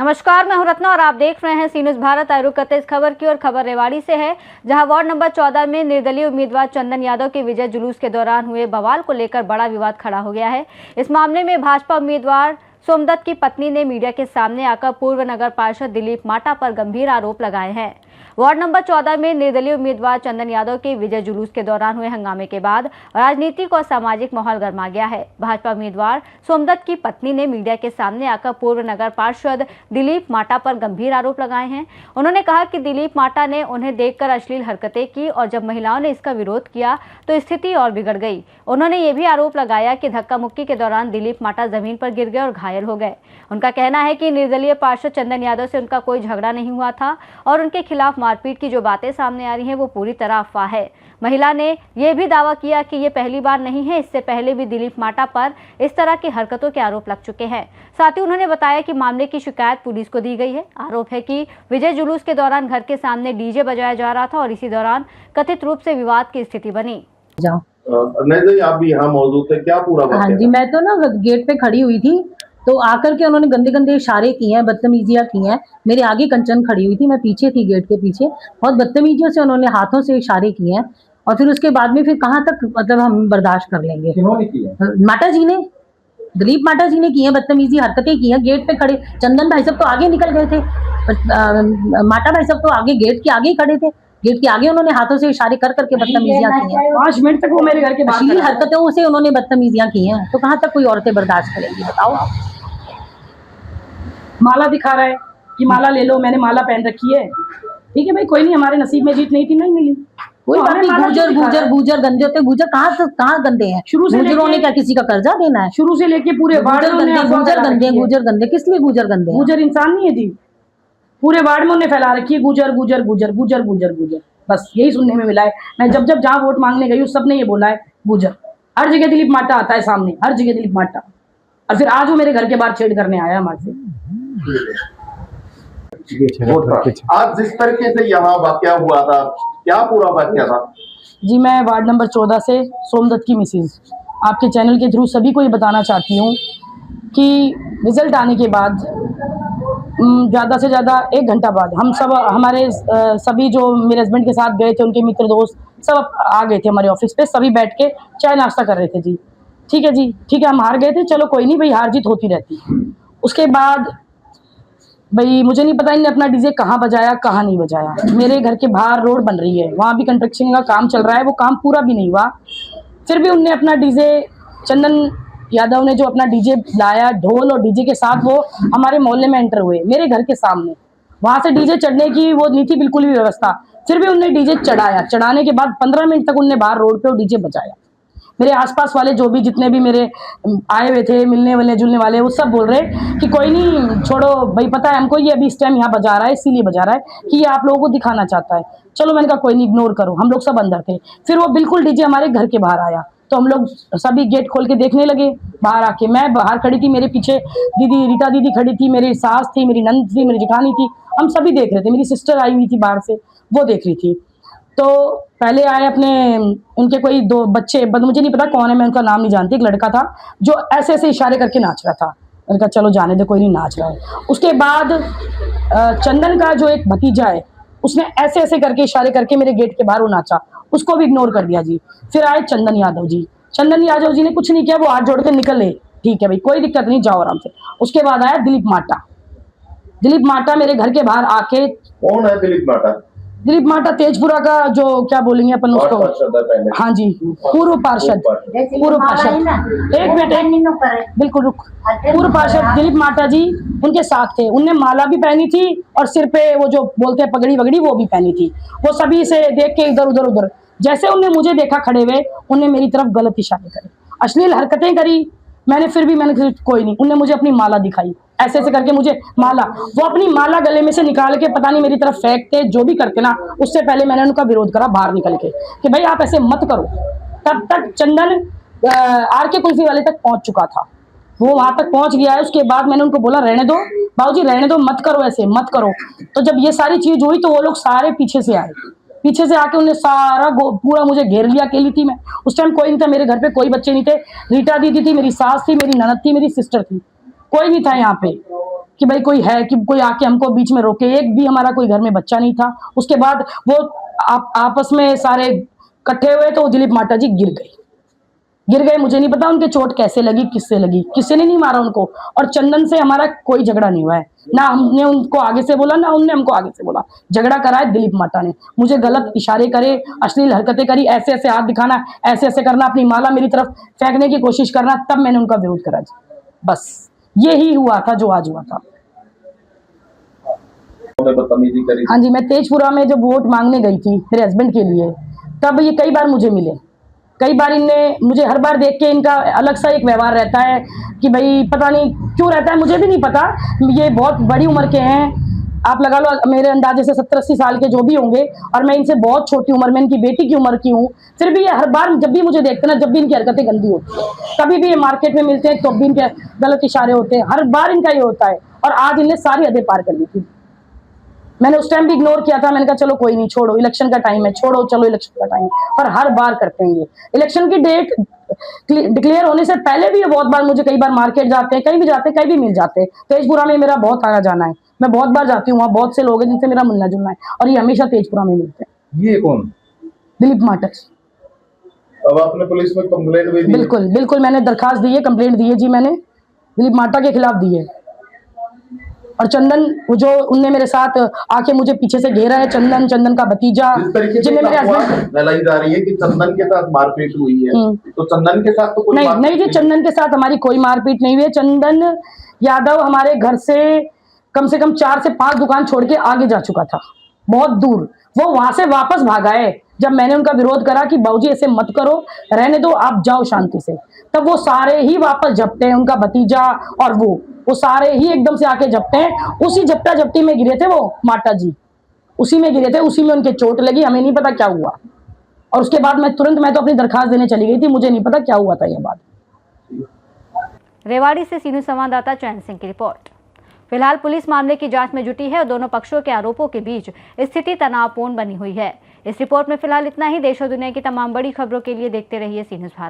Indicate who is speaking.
Speaker 1: नमस्कार, मैं हूं रत्ना और आप देख रहे हैं सी न्यूज़ भारत। आए रुक करते इस खबर की और खबर रेवाड़ी से है, जहां वार्ड नंबर 14 में निर्दलीय उम्मीदवार चंदन यादव के विजय जुलूस के दौरान हुए बवाल को लेकर बड़ा विवाद खड़ा हो गया है। इस मामले में भाजपा उम्मीदवार सोमदत्त की पत्नी ने मीडिया के सामने आकर पूर्व नगर पार्षद दिलीप माटा पर गंभीर आरोप लगाए हैं। वार्ड नंबर 14 में निर्दलीय उम्मीदवार चंदन यादव के विजय जुलूस के दौरान हुए हंगामे के बाद राजनीतिक और सामाजिक माहौल गर्मा गया है। भाजपा उम्मीदवार सोमदत्त की पत्नी ने मीडिया के सामने आकर पूर्व नगर पार्षद दिलीप माटा पर गंभीर आरोप लगाए हैं। उन्होंने कहा कि दिलीप माटा ने उन्हें देखकर अश्लील हरकतें की और जब महिलाओं ने इसका विरोध किया तो स्थिति और बिगड़ गई। उन्होंने ये भी आरोप लगाया कि धक्का मुक्की के दौरान दिलीप माटा जमीन पर गिर गए और घायल हो गए। उनका कहना है कि निर्दलीय पार्षद चंदन यादव से उनका कोई झगड़ा नहीं हुआ था और उनके खिलाफ मारपीट की जो बातें सामने आ रही हैं वो पूरी तरह अफवाह है। महिला ने यह भी दावा किया कि ये पहली बार नहीं है, इससे पहले भी दिलीप माटा पर इस तरह की हरकतों के आरोप लग चुके हैं। साथ ही उन्होंने बताया कि मामले की शिकायत पुलिस को दी गई है। आरोप है कि विजय जुलूस के दौरान घर के सामने डीजे बजाया जा रहा था और इसी दौरान कथित रूप से विवाद की स्थिति बनी।
Speaker 2: नहीं, आप भी यहाँ मौजूद थे, क्या पूरा बात?
Speaker 3: हाँ जी, मैं तो ना गेट पे खड़ी हुई थी तो आकर के उन्होंने गंदे गंदे इशारे किए हैं, बदतमीजियां की हैं। मेरे आगे कंचन खड़ी हुई थी, मैं पीछे थी गेट के पीछे। बहुत बदतमीजियों से उन्होंने हाथों से इशारे किए हैं और फिर उसके बाद में फिर कहाँ तक मतलब हम बर्दाश्त कर लेंगे।
Speaker 2: किन्होंने किया?
Speaker 3: माटा जी ने, दिलीप माटा जी ने की है, बदतमीजी हरकतें की हैं। गेट पे खड़े चंदन भाई साहब तो आगे निकल गए थे, माटा भाई साहब तो आगे गेट के आगे ही खड़े थे। गेट के आगे उन्होंने हाथों से इशारे कर करके बदतमीजियां की हैं।
Speaker 4: 5 मिनट तक वो मेरे घर के बाहर
Speaker 3: अश्लील हरकतों से उन्होंने बदतमीजियां की हैं, तो कहाँ तक कोई औरतें बर्दाश्त करेंगी बताओ।
Speaker 4: माला दिखा रहा है कि माला ले लो, मैंने माला पहन रखी है। ठीक है भाई, कोई नहीं, हमारे नसीब में जीत नहीं थी, नहीं मिली
Speaker 3: कोई बात नहीं। गुजर गुजर गुजर गंदे होते, गुजर कहाँ गंदे हैं?
Speaker 4: शुरू से
Speaker 3: गुजरों ने क्या किसी का कर्जा देना है?
Speaker 4: शुरू से लेके पूरे वार्ड में
Speaker 3: गुजर गंदे किस लिए गुजर गंदे?
Speaker 4: गुजर इंसान नहीं है जी, पूरे वार्ड में उन्हें फैला रखी है गुजर गुजर गुजर गुजर गुजर गुजर। बस यही सुनने में मिला है। मैं जब जब जहाँ वोट मांगने गई हूँ सबने ये बोला है गुजर। हर जगह दिलीप माटा आता है सामने, हर जगह दिलीप माटा। और फिर आज वो मेरे घर के बाहर छेड़ करने आया हमारे से।
Speaker 2: आज जिस तरीके से यहाँ वाकया हुआ था, क्या पूरा वाकया था?
Speaker 4: जी, मैं वार्ड नंबर 14 से सोमदत्त की मिसेज आपके चैनल के थ्रू सभी को ये बताना चाहती हूँ कि रिजल्ट आने के बाद ज़्यादा से ज़्यादा 1 घंटा बाद हम सब हमारे सभी जो मेरे हस्बैंड के साथ गए थे, उनके मित्र दोस्त सब आ गए थे हमारे ऑफिस पे। सभी बैठ के चाय नाश्ता कर रहे थे जी। ठीक है जी, ठीक है, हम हार गए थे, चलो कोई नहीं भाई, हार जीत होती रहती। उसके बाद भाई मुझे नहीं पता इन्हें अपना डीजे कहाँ बजाया कहाँ नहीं बजाया। मेरे घर के बाहर रोड बन रही है, वहाँ भी कंस्ट्रक्शन का काम चल रहा है, वो काम पूरा भी नहीं हुआ। फिर भी उनने अपना डीजे, चंदन यादव ने जो अपना डीजे लाया, ढोल और डीजे के साथ वो हमारे मोहल्ले में एंटर हुए, मेरे घर के सामने। वहाँ से डीजे चढ़ने की वो नहीं थी बिल्कुल भी व्यवस्था, फिर भी उनने डीजे चढ़ाया। चढ़ाने के बाद 15 मिनट तक उनने बाहर रोड पे वो डीजे बजाया। मेरे आसपास वाले जो भी जितने भी मेरे आए हुए थे मिलने वाले जुलने वाले, वो सब बोल रहे कि कोई नहीं छोड़ो भाई, पता है हमको ये अभी इस टाइम यहाँ बजा रहा है, इसीलिए बजा रहा है कि ये आप लोगों को दिखाना चाहता है। चलो मैंने कहा कोई नहीं, इग्नोर करो। हम लोग सब अंदर थे। फिर वो बिल्कुल डीजे हमारे घर के बाहर आया तो हम लोग सभी गेट खोल के देखने लगे। बाहर आके मैं बाहर खड़ी थी, मेरे पीछे दीदी रीटा दीदी खड़ी थी, मेरी सास थी, मेरी नंद थी, मेरी जेठानी थी, हम सभी देख रहे थे। मेरी सिस्टर आई हुई थी बाहर से, वो देख रही थी। तो पहले आए अपने उनके कोई 2 बच्चे, मुझे नहीं पता कौन है, मैं उनका नाम नहीं जानती। एक लड़का था जो ऐसे ऐसे इशारे करके नाच रहा था। मैंने कहा चलो जाने दे, कोई नहीं, नाच रहा है। उसके बाद चंदन का जो एक भतीजा है, उसने ऐसे ऐसे करके इशारे करके मेरे गेट के बाहर वो नाचा, उसको भी इग्नोर कर दिया जी। फिर आए चंदन यादव जी। चंदन यादव जी ने कुछ नहीं किया, वो हाथ जोड़ के निकले। ठीक है भाई, कोई दिक्कत नहीं, जाओ आराम से। उसके बाद आया दिलीप माटा। दिलीप माटा मेरे घर के बाहर आके,
Speaker 2: कौन है दिलीप माटा?
Speaker 4: दिलीप माटा तेजपुरा का जो क्या बोलेंगे अपन उसको, हाँ जी, पूर्व पार्षद। पूर्व पार्षद, एक मिनट बिल्कुल रुक। पूर्व पार्षद दिलीप माटा जी उनके साथ थे। उनने माला भी पहनी थी और सिर पे वो जो बोलते हैं पगड़ी वगड़ी वो भी पहनी थी। वो सभी से देख के इधर उधर उधर, जैसे उनने मुझे देखा खड़े हुए, उनने मेरी तरफ गलत इशारे करे, अश्लील हरकतें करी। मैंने फिर भी मैंने कोई नहीं, उनने मुझे अपनी माला दिखाई, ऐसे ऐसे करके मुझे माला, वो अपनी माला गले में से निकाल के पता नहीं मेरी तरफ फेंकते, जो भी करते ना। उससे पहले मैंने उनका विरोध करा बाहर निकल के कि भाई आप ऐसे मत करो। तब तक चंदन आर के कुल्फी वाले तक पहुंच चुका था, वो वहां तक पहुंच गया है। उसके बाद मैंने उनको बोला रहने दो बाबूजी, रहने दो, मत करो ऐसे, मत करो। तो जब ये सारी चीज हुई तो वो लोग सारे पीछे से आए, पीछे से आके उन्हें सारा पूरा मुझे घेर लिया। अकेली थी मैं उस टाइम, कोई नहीं था मेरे घर पे, कोई बच्चे नहीं थे। रीटा दीदी थी, मेरी सास थी, मेरी ननद थी, मेरी सिस्टर थी, कोई नहीं था यहाँ पे। कि भाई कोई है, कि कोई आके हमको बीच में रोके। एक भी हमारा कोई घर में बच्चा नहीं था। उसके बाद वो आपस में सारे इकट्ठे हुए तो दिलीप माटा जी गिर गए। मुझे नहीं पता उनके चोट कैसे लगी, किससे लगी, किसी ने नहीं मारा उनको। और चंदन से हमारा कोई झगड़ा नहीं हुआ है, ना हमने उनको आगे से बोला, ना उनने हमको आगे से बोला। झगड़ा करा है दिलीप माटा ने, मुझे गलत इशारे करे, अश्लील हरकतें करी, ऐसे ऐसे हाथ दिखाना, ऐसे ऐसे करना, अपनी माला मेरी तरफ फेंकने की कोशिश करना, तब मैंने उनका विरोध करा जी। बस यही हुआ था जो आज हुआ था।
Speaker 2: बदतमीजी करी?
Speaker 4: हाँ जी, मैं तेजपुरा में जब वोट मांगने गई थी मेरे हस्बैंड के लिए, तब ये कई बार मुझे मिले। कई बार इनने मुझे, हर बार देख के इनका अलग सा एक व्यवहार रहता है कि भाई पता नहीं क्यों रहता है, मुझे भी नहीं पता। ये बहुत बड़ी उम्र के हैं, आप लगा लो मेरे अंदाजे से 70-80 साल के जो भी होंगे, और मैं इनसे बहुत छोटी उम्र में, इनकी बेटी की उम्र की हूँ। फिर भी ये हर बार जब भी मुझे देखते ना, जब भी इनकी हरकतें गंदी होती है, कभी भी ये मार्केट में मिलते हैं तो भी इनके गलत इशारे होते हैं, हर बार इनका ये होता है। और आज इनने सारी हदें पार कर ली थी। मैंने उस टाइम भी इग्नोर किया था, मैंने कहा चलो कोई नहीं, छोड़ो, इलेक्शन का टाइम है, छोड़ो, चलो इलेक्शन का टाइम है। पर हर बार करते हैं ये। इलेक्शन की डेट डिक्लेयर होने से पहले भी ये बहुत बार मुझे, कई बार मार्केट जाते हैं, कहीं भी जाते हैं, कहीं भी मिल जाते हैं। तेजपुरा में मेरा बहुत आना जाना है, मैं बहुत बार जाती हूँ, वहाँ बहुत से लोग हैं जिनसे मेरा मिलना जुलना है, और ये हमेशा तेजपुरा में मिलते हैं।
Speaker 2: ये कौन?
Speaker 4: दिलीप माटा।
Speaker 2: अब आपने पुलिस में कंप्लेंट भी दी?
Speaker 4: बिल्कुल मैंने दरखास्त दी है, कंप्लेंट दी है जी मैंने, दिलीप माटा के खिलाफ दी है। और चंदन, वो जो उनने मेरे साथ आके मुझे पीछे से घेरा है, चंदन का भतीजा,
Speaker 2: जिसमें मेरे हस्बैंड फैलाई जा रही है कि चंदन के साथ मारपीट हुई है, तो चंदन के साथ तो कोई
Speaker 4: नहीं जी, चंदन के साथ हमारी कोई मारपीट नहीं हुई है। चंदन यादव हमारे घर से कम 4 से 5 दुकान छोड़ के आगे जा चुका था, बहुत दूर। वो वहां से वापस भागा है। जब मैंने उनका विरोध करा कि बाबूजी ऐसे मत करो, रहने दो, आप जाओ शांति से, तब वो सारे ही वापस झपटे हैं, उनका भतीजा और वो सारे ही एकदम से आके झपटे हैं। उसी झपटा झपटी में गिरे थे वो माटा जी, उसी में गिरे थे, उसी में उनके चोट लगी, हमें नहीं पता क्या हुआ। और उसके बाद मैं तो अपनी दरखास्त देने चली गई थी, मुझे नहीं पता क्या हुआ था ये बात।
Speaker 1: रेवाड़ी से सीनू संवाददाता चैन सिंह की रिपोर्ट। फिलहाल पुलिस मामले की जांच में जुटी है और दोनों पक्षों के आरोपों के बीच स्थिति तनावपूर्ण बनी हुई है। इस रिपोर्ट में फिलहाल इतना ही। देश और दुनिया की तमाम बड़ी खबरों के लिए देखते रहिए सी न्यूज़ भारत।